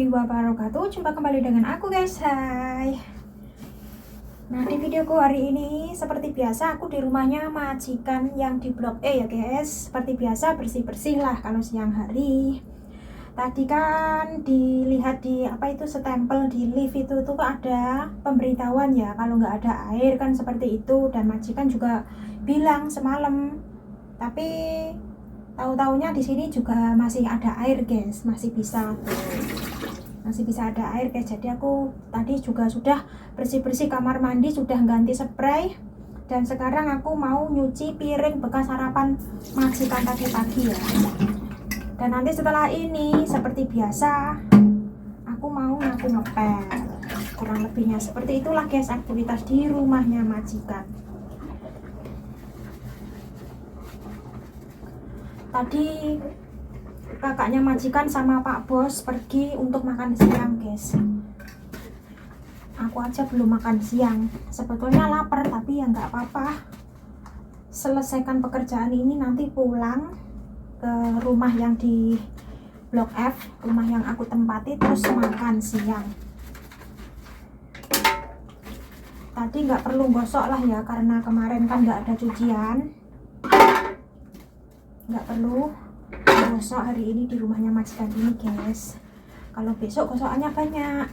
warahmatullahi wabarakatuh. Jumpa kembali dengan aku guys. Hai. Nah, di videoku hari ini seperti biasa aku di rumahnya majikan yang di Blok E ya guys. Seperti biasa bersih-bersih lah kalau siang hari. Tadi kan dilihat di stempel di lift itu tuh ada pemberitahuan ya kalau nggak ada air kan seperti itu, dan majikan juga bilang semalam. Tapi tahu-taunya di sini juga masih ada air guys, masih bisa ada air guys. Jadi aku tadi juga sudah bersih-bersih kamar mandi, sudah ganti spray, dan sekarang aku mau nyuci piring bekas sarapan majikan tadi pagi ya. Dan nanti setelah ini seperti biasa aku mau nyapu ngepel. Kurang lebihnya seperti itulah guys aktivitas di rumahnya majikan. Tadi kakaknya majikan sama Pak Bos pergi untuk makan siang guys. Aku aja belum makan siang. Sebetulnya lapar tapi ya nggak apa-apa. Selesaikan pekerjaan ini nanti pulang ke rumah yang di Blok F, rumah yang aku tempati, terus makan siang. Tadi nggak perlu gosok lah ya karena kemarin kan nggak ada cucian. Nggak perlu gosok hari ini di rumahnya majikan ini guys. Kalau besok gosokannya banyak.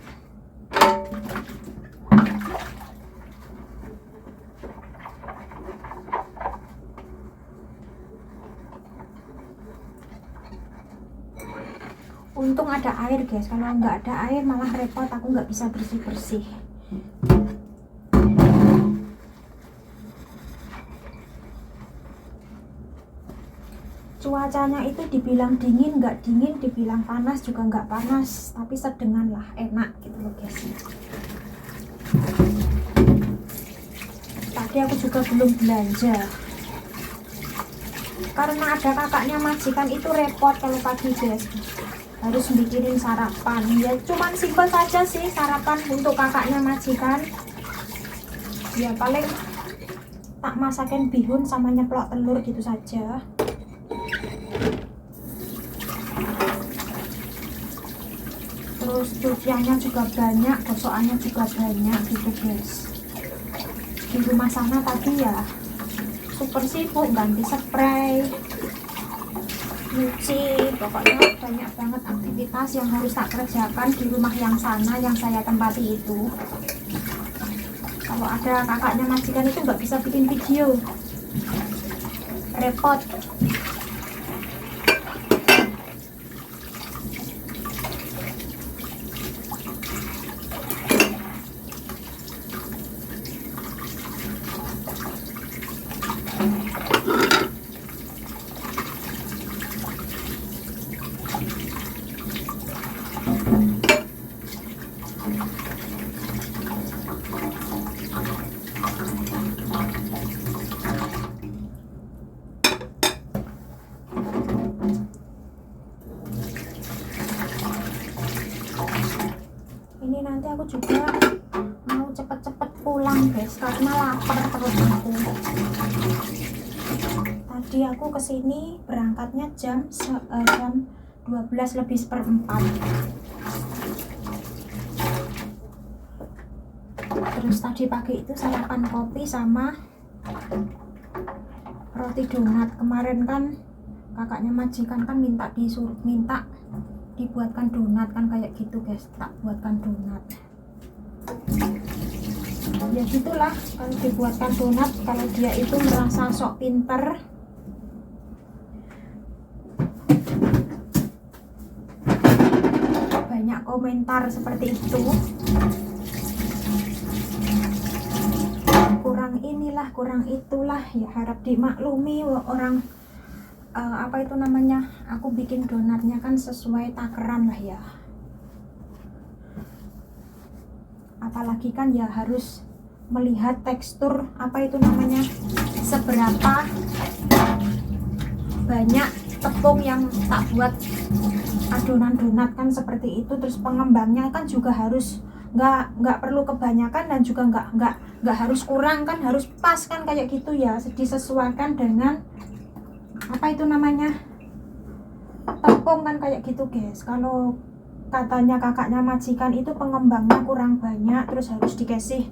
Untung ada air guys, kalau nggak ada air malah repot, aku nggak bisa bersih-bersih. Cuacanya itu dibilang dingin nggak dingin, dibilang panas juga nggak panas, tapi sedengan lah, enak gitu loh guys. Tadi aku juga belum belanja karena ada kakaknya majikan itu repot kalau pagi guys, harus bikinin sarapan. Ya cuman simpel saja sih sarapan untuk kakaknya majikan. Ya paling tak masakin bihun sama nyeplok telur gitu saja. Terus cuciannya juga banyak, gosokannya juga banyak gitu guys. Di rumah sana tadi ya super sibuk, ganti spray, nyuci, pokoknya banyak banget aktivitas yang harus tak kerjakan di rumah yang sana yang saya tempati itu. Kalau ada kakaknya majikan itu nggak bisa bikin video, repot. Ini nanti aku juga mau cepet-cepet pulang guys karena lapar terus aku. Tadi aku kesini berangkatnya jam 12 lebih seperempat. Terus tadi pagi itu sarapan kopi sama roti donat. Kemarin kan kakaknya majikan kan minta dibuatkan donat kan kayak gitu guys, tak buatkan donat. Ya gitulah kalau dibuatkan donat, kalau dia itu merasa sok pinter. Banyak komentar seperti itu, kurang inilah kurang itulah, ya harap dimaklumi orang. Aku bikin donatnya kan sesuai takaran lah ya, apalagi kan ya harus melihat tekstur seberapa banyak tepung yang tak buat adonan donat kan seperti itu. Terus pengembangnya kan juga harus nggak perlu kebanyakan dan juga nggak harus kurang kan, harus pas kan kayak gitu ya, disesuaikan dengan tepung kan kayak gitu guys. Kalau katanya kakaknya majikan itu pengembangnya kurang banyak, terus harus dikasih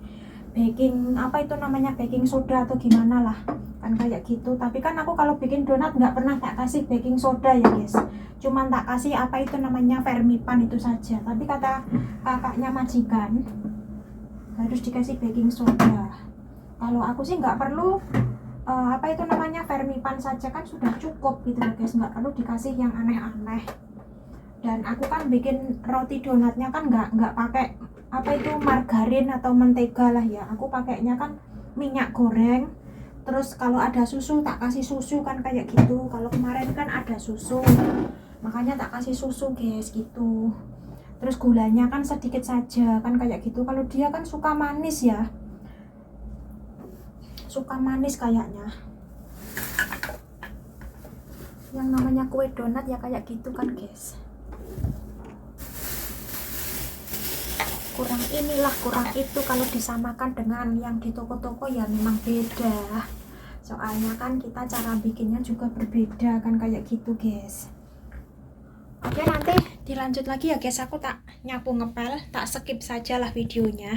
baking, apa itu namanya, baking soda atau gimana lah kan kayak gitu. Tapi kan aku kalau bikin donat nggak pernah tak kasih baking soda ya guys, cuman tak kasih apa itu namanya vermipan itu saja. Tapi kata kakaknya majikan harus dikasih baking soda. Kalau aku sih nggak perlu apa itu namanya vermipan saja kan sudah cukup gitu ya guys, nggak perlu dikasih yang aneh-aneh. Dan aku kan bikin roti donatnya kan nggak pakai apa itu margarin atau mentega lah ya, aku pakainya kan minyak goreng. Terus kalau ada susu tak kasih susu kan kayak gitu. Kalau kemarin kan ada susu, makanya tak kasih susu guys gitu. Terus gulanya kan sedikit saja kan kayak gitu. Kalau dia kan suka manis ya, suka manis kayaknya. Yang namanya kue donat ya kayak gitu kan guys. Kurang inilah kurang itu kalau disamakan dengan yang di toko-toko ya memang beda. Soalnya kan kita cara bikinnya juga berbeda kan kayak gitu guys. Oke, nanti dilanjut lagi ya guys, aku tak nyapu ngepel, tak skip sajalah videonya.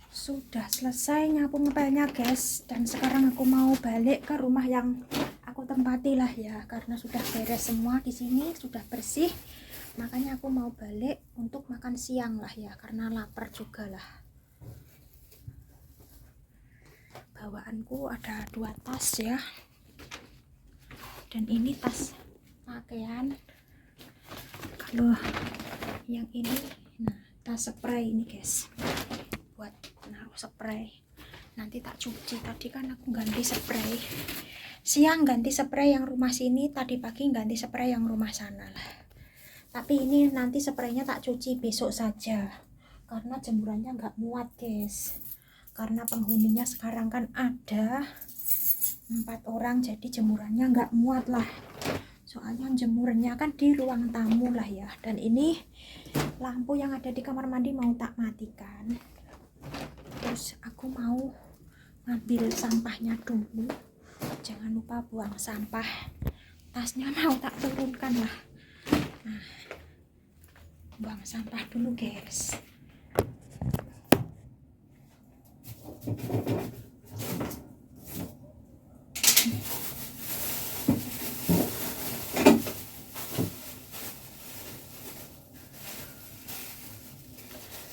Sudah selesai nyapu ngepelnya guys, dan sekarang aku mau balik ke rumah yang aku tempati lah ya, karena sudah beres semua di sini, sudah bersih. Makanya aku mau balik untuk makan siang lah ya, karena lapar juga lah. Bawaanku ada 2 tas ya, dan ini tas pakaian. Kalau yang ini, nah tas spray ini guys, buat naruh spray. Nanti tak cuci. Tadi kan aku ganti spray, siang ganti spray yang rumah sini, tadi pagi ganti spray yang rumah sana lah. Tapi ini nanti spraynya tak cuci besok saja, karena jemurannya nggak muat guys. Karena penghuninya sekarang kan ada 4 orang, jadi jemurannya nggak muat lah. Soalnya jemurnya kan di ruang tamu lah ya. Dan ini lampu yang ada di kamar mandi mau tak matikan. Terus aku mau ngambil sampahnya dulu. Jangan lupa buang sampah. Tasnya mau tak turunkan lah. Nah, buang sampah dulu guys.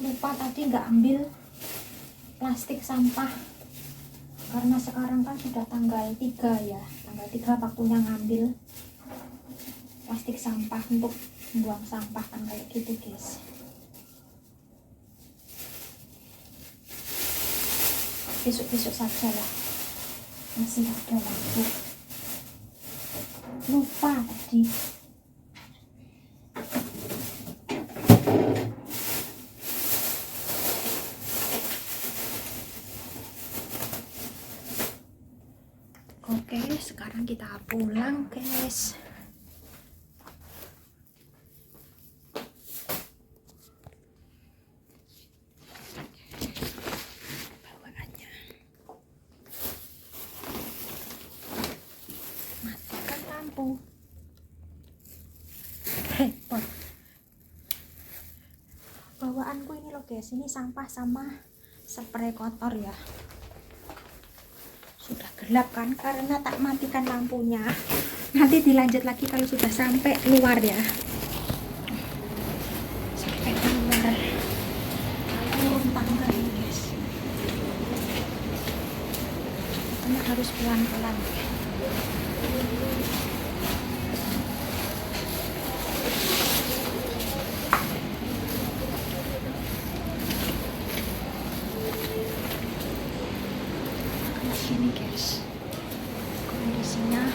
Lupa tadi nggak ambil plastik sampah, karena sekarang kan sudah tanggal 3 ya, tanggal 3 waktunya ngambil plastik sampah untuk buang sampah kan kayak gitu guys. Besok-besok saja lah, masih ada waktu. Lupa tadi. Oke, sekarang kita pulang guys. Bawaannya matikan lampu, repot. Bawaanku ini loh guys, ini sampah sama spray kotor ya. Sudah gelap kan karena tak matikan lampunya. Nanti dilanjut lagi kalau sudah sampai luar ya. Sampai luar, turun tangga ini guys. Makanya harus pelan-pelan. Ini guys kondisinya,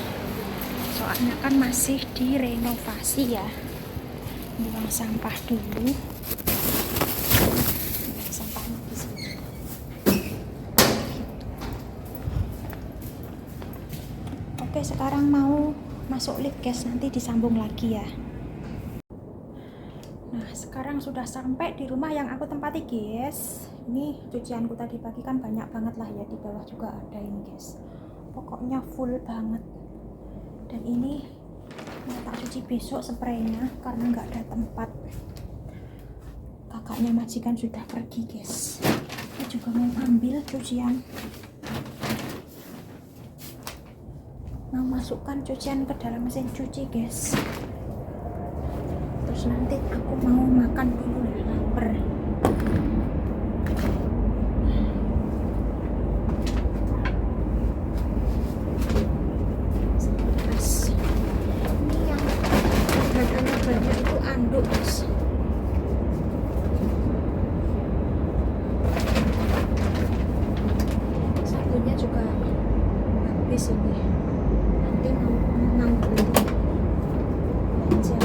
soalnya kan masih direnovasi ya. Buang sampah dulu, sampahnya di sini gitu. Oke, sekarang mau masuk lift guys, nanti disambung lagi ya. Nah, sekarang sudah sampai di rumah yang aku tempati guys. Ini cucianku tadi pagi kan banyak banget lah ya, di bawah juga ada ini guys. Pokoknya full banget. Dan ini mau tak cuci cuci besok spraynya karena nggak ada tempat. Kakaknya majikan sudah pergi guys. Aku juga mau ambil cucian, mau masukkan cucian ke dalam mesin cuci guys. Terus nanti aku mau makan dulu, lapar. Ini yang harganya banyak itu anduk guys. Sabunnya juga habis ini. Nanti mau beli belanja.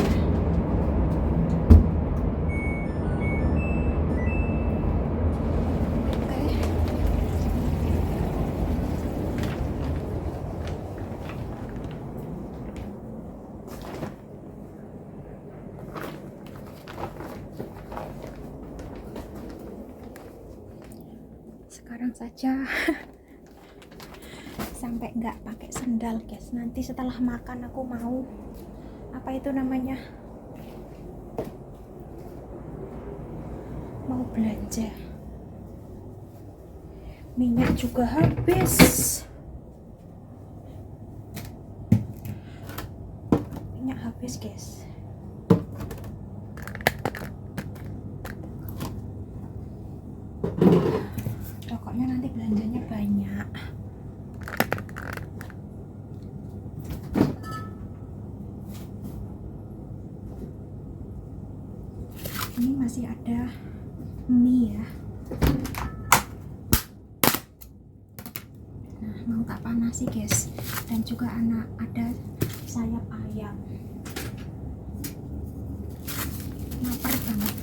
Sekarang saja sampai nggak pakai sendal guys. Nanti setelah makan aku mau apa itu namanya, mau belanja. Minyak juga habis. Minyak habis guys. Pokoknya nanti belanjanya banyak. Ini masih ada mie ya. Nah, mau tak panasi guys. Dan juga ada sayap ayam. Lapar banget.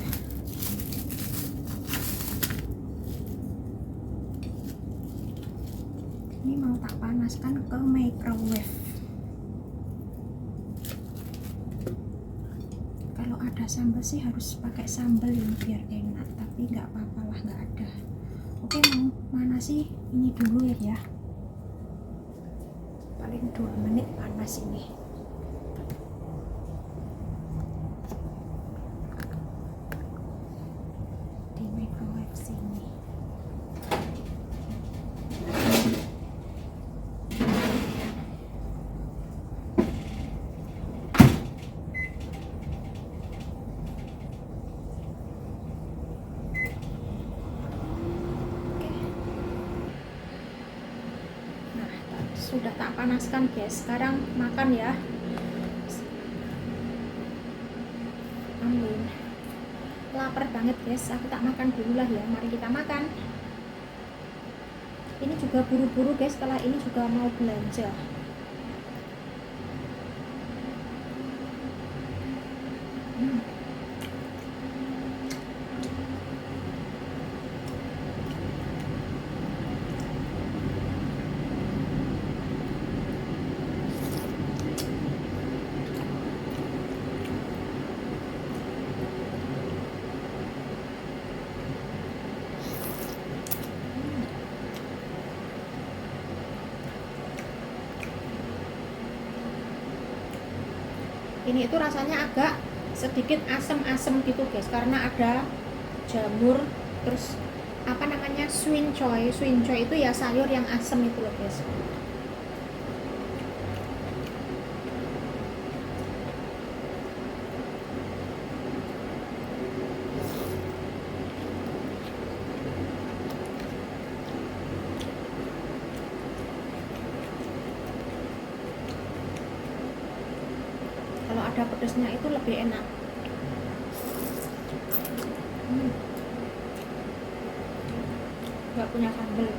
Ini mau tak panaskan ke microwave. Kalau ada sambal sih harus pakai sambal ini biar enak, tapi nggak apa-apa lah, nggak ada. Oke, mau mana sih ini dulu ya, paling 2 menit panas ini. Di microwave sini. Sudah tak panaskan guys. Sekarang makan ya. Amin. Lapar banget guys. Aku tak makan dulu lah ya. Mari kita makan. Ini juga buru-buru guys. Setelah ini juga mau belanja. Ini itu rasanya agak sedikit asem-asem gitu guys, karena ada jamur, terus apa namanya, swin choy itu ya sayur yang asem itu loh guys. Kalau ada pedasnya itu lebih enak. Nggak punya sambal.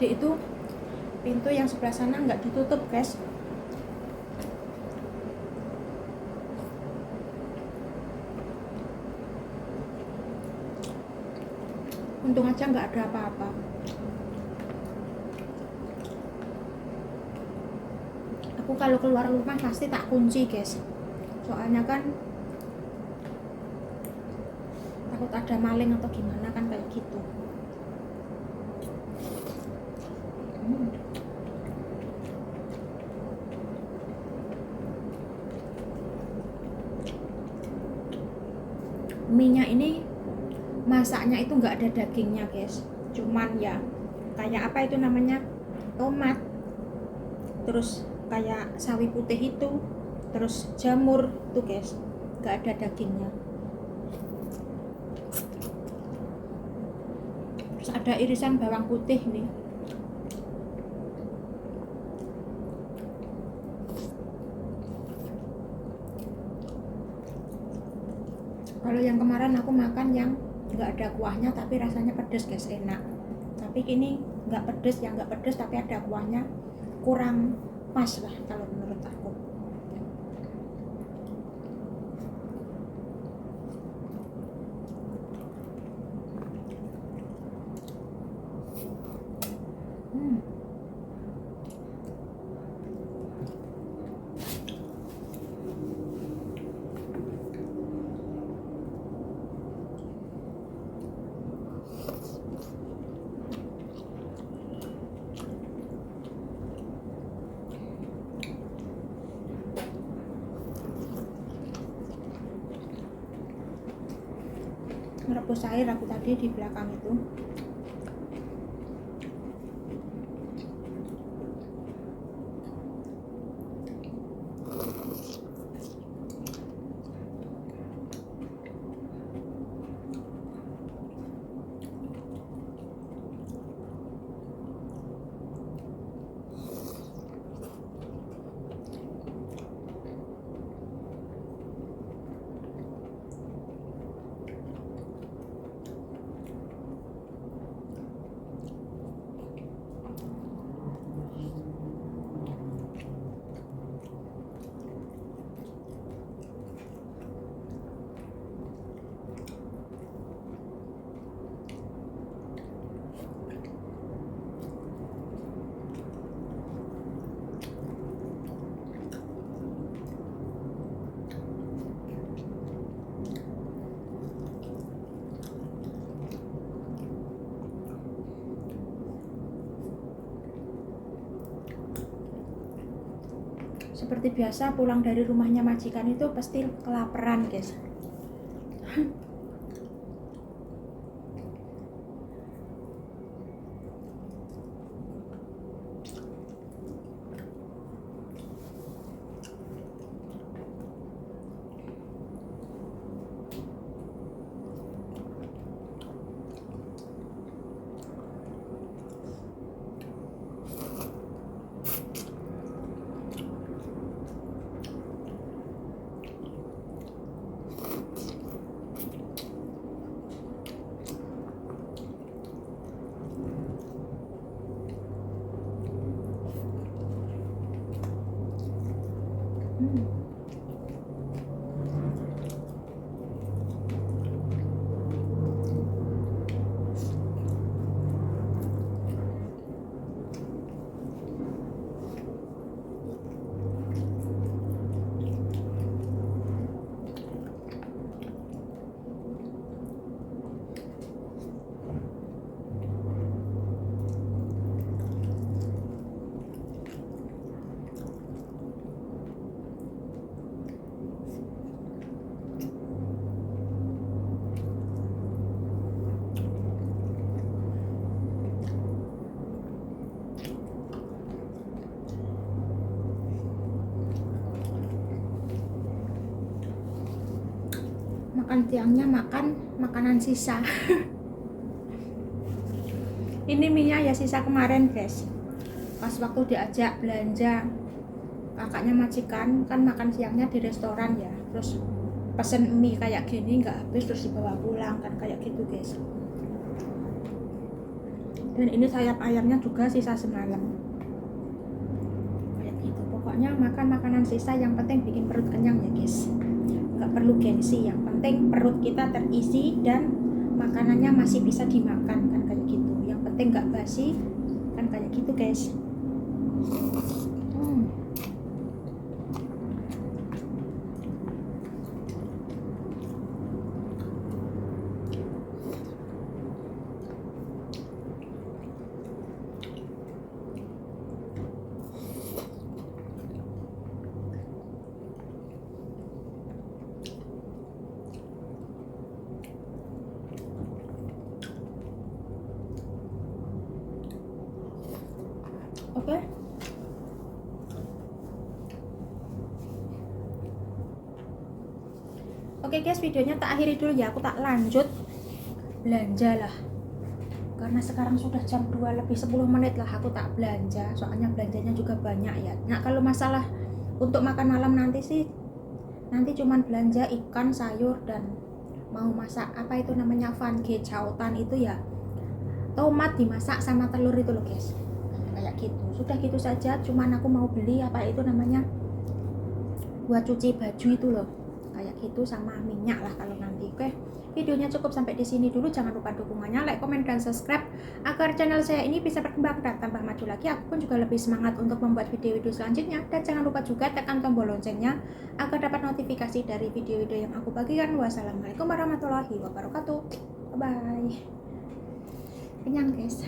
tadi itu pintu yang sebelah sana nggak ditutup guys. Untung aja nggak ada apa-apa. Aku kalau keluar rumah pasti tak kunci guys, soalnya kan takut ada maling atau gimana kan kayak gitu. Minyak ini masaknya itu nggak ada dagingnya guys, cuman ya kayak apa itu namanya, tomat, terus kayak sawi putih itu, terus jamur tuh guys, nggak ada dagingnya. Terus ada irisan bawang putih nih. Kalau yang kemarin aku makan yang nggak ada kuahnya tapi rasanya pedes guys, enak. Tapi ini nggak pedes, yang nggak pedes tapi ada kuahnya, kurang pas lah kalau menurut aku. Merebus air aku tadi di belakang itu. Seperti biasa pulang dari rumahnya majikan itu pasti kelaparan guys. Makan siangnya makan makanan sisa. Ini minyak ya sisa kemarin guys, pas waktu diajak belanja kakaknya majikan kan, makan siangnya di restoran ya, terus pesen mie kayak gini nggak habis terus dibawa pulang kan, kayak gitu guys. Dan ini sayap ayamnya juga sisa semalam. Kayak gitu. Pokoknya makan makanan sisa, yang penting bikin perut kenyang ya guys. Nggak perlu gengsi, yang penting perut kita terisi dan makanannya masih bisa dimakan, kan kayak gitu. Yang penting nggak basi, kan kayak gitu guys. Oke. Oke guys, videonya tak akhiri dulu ya, aku tak lanjut belanja lah. Karena sekarang sudah jam 2 lebih 10 menit lah aku tak belanja, soalnya belanjanya juga banyak ya. Nah, kalau masalah untuk makan malam nanti sih, nanti cuman belanja ikan, sayur, dan mau masak apa itu namanya fange chautan itu ya, tomat dimasak sama telur itu loh guys. Kayak gitu, sudah gitu saja. Cuman aku mau beli apa itu namanya buat cuci baju itu loh, kayak gitu, sama minyak lah kalau nanti. Oke, videonya cukup sampai di sini dulu. Jangan lupa dukungannya, like, komen, dan subscribe agar channel saya ini bisa berkembang dan tambah maju lagi. Aku pun juga lebih semangat untuk membuat video-video selanjutnya. Dan jangan lupa juga tekan tombol loncengnya agar dapat notifikasi dari video-video yang aku bagikan. Wassalamualaikum warahmatullahi wabarakatuh. Bye bye. Kenyang guys.